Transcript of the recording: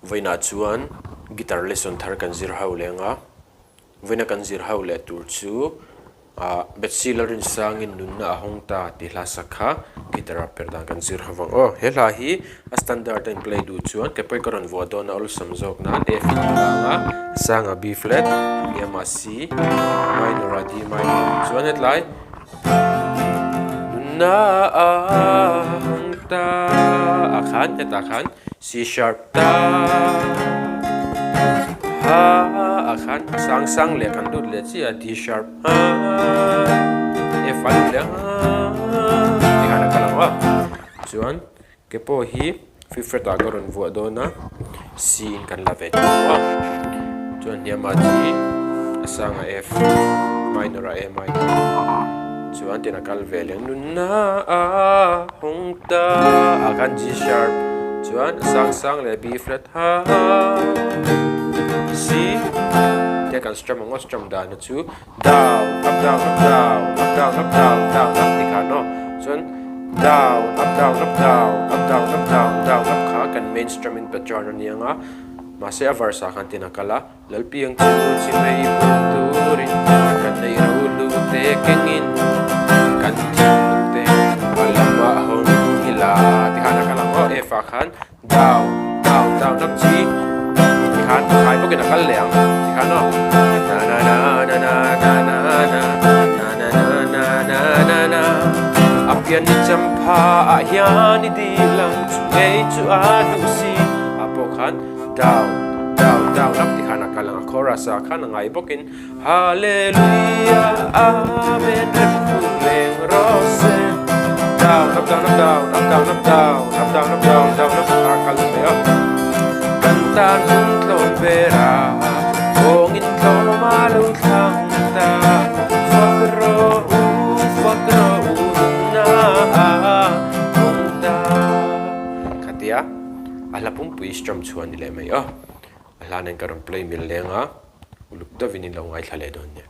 Voina chuan guitar lesson thar kan zir ho lenga voina kan zir ho le tur chu Bethsy Lalrinsangi Nunna hawng ta ti hla sakha guitar Perhdan kan zir hawang he hla hi a standard and play du chuan ke poi karon vodona ol samjok na F nga sanga B flat yama C minor a D minor chuan hetlai Nunna hawng ta akhan eta khan C sharp ta ha akhan sang sang le kan dut le chi a D sharp ha F al le ti kana kala wa chuan ke po hi fifth fret a goron vo dona C in kan la ve wa chuan yama D sang a F minor a minor chuan tin a kal ve le Nunna hawng ta akhan G sharp chuan sang le B flat ha C te kan strum ong strum da na chu down up down up down up down up down down up ti kha no chuan down up down up down up down up down down up kha kan main strumming pattern anianga ma se a verse khan tin akala lalpiang chu chi mei turin kan nei ru te kengin kan te alama hon ila ti kha kala e fa khan down down down up chi ti khan khai bo ken akal leang ti khan no na na na na na na na na na na na na na apian ni champa a hian ni di lang chu ei chu a du si apo khan down down down up ti khan akal ang chorus a khan ngai bokin hallelujah amen leng rose down up down up down up down up down up down up down down up akal me up kantan tlon vera ongin tlon malu thang ta fakro na ta katia ala pum pui strum chuan ni le mai ala nen karon play mil lenga uluk to vinin lo ngai thlale don ne